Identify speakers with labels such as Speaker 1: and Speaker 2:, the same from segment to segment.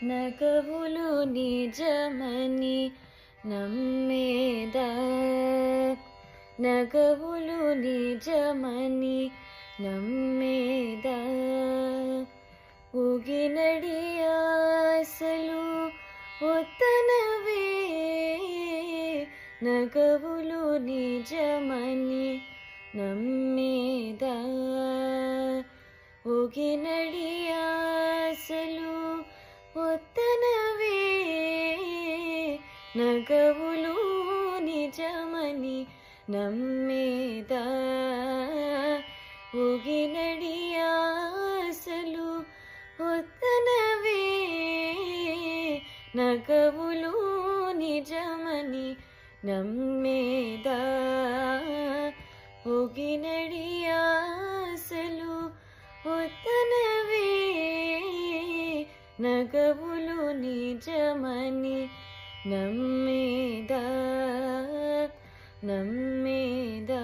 Speaker 1: నగవులు నిజమని నమ్మేదా, నగవులు నిజమని నమ్మేదా, ఊగినడి ఆశలు ఒత్తనవే, నగవులు నిజమని నమ్మేదా, ఊగినడి ఆశలు ఒత్తనవే, నగవులు నిజమని నమ్మేదా, ఊగినడి ఆశలు ఒత్తనవే, నగవులు నిజమని నమ్మేదా, ఊగినడి ఆశలు ఒత్తనవే, నగవులు నిజమని నమ్మేదా, నమ్మేదా.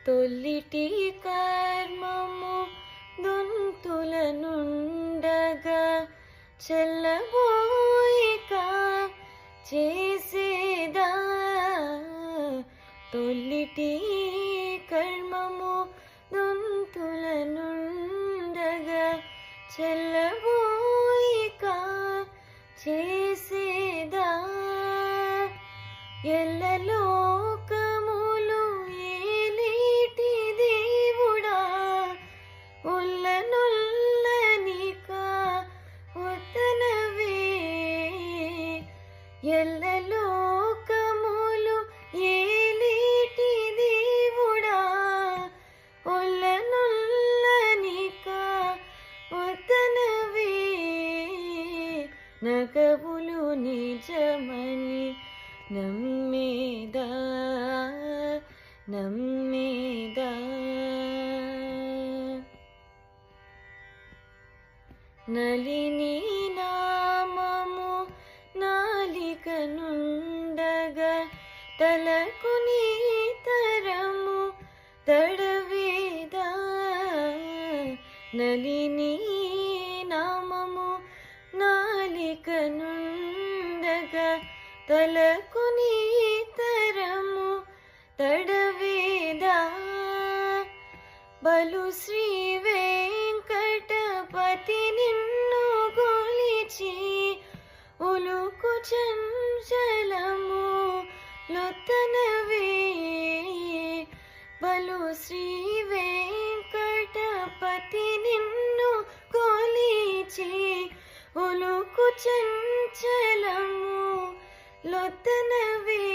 Speaker 1: తొల్లిటి కర్మము దొంతుల నుండగా చెల్లబోయిక చేసేదా, తొల్లిటి కర్మము దొంతుల నుండగా చెల్లబోయిక చేసేదా, ఎల్లలోకములు ఏలేటి దేవుడా, ఉల్లనుల్లనిక ఒత్తనవే, ఎల్లలోకములు ఏలేటి దేవుడా, ఉల్లనుల్లనిక ఒత్తనవే, నగవులు నిజమని నమ్మేదా, నమ్మేదా. నలిని నామము నాలిక నుండగా తలకు నీ తరము తడవేదా, నలిని నామము నాలిక నుండగా తలకు నీ తరము తడవేదా, బలు శ్రీ వెంకటపతి నిన్ను గొలిచి ఉలుకు చంచలము లొత్తనవే, బలు శ్రీ వెంకటపతి నిన్ను గొలిచి ఉలుకు చంచలము లొత్తనవే,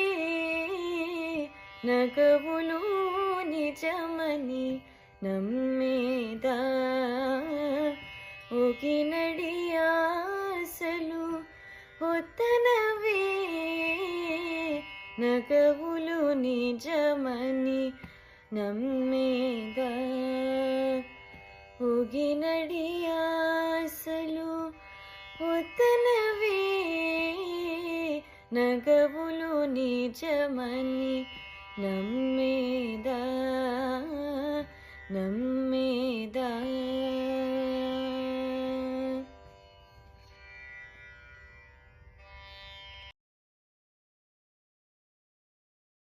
Speaker 1: నగవులు నిజమని నమ్మేదా, ఊగినడి ఆశలు ఒత్తనవే, నగవులు నిజమని నమ్మేదా, ఊగినడి ఆశలు ఒత్తనవే, నగవులు నిజమని నమ్మేదా, నమ్మే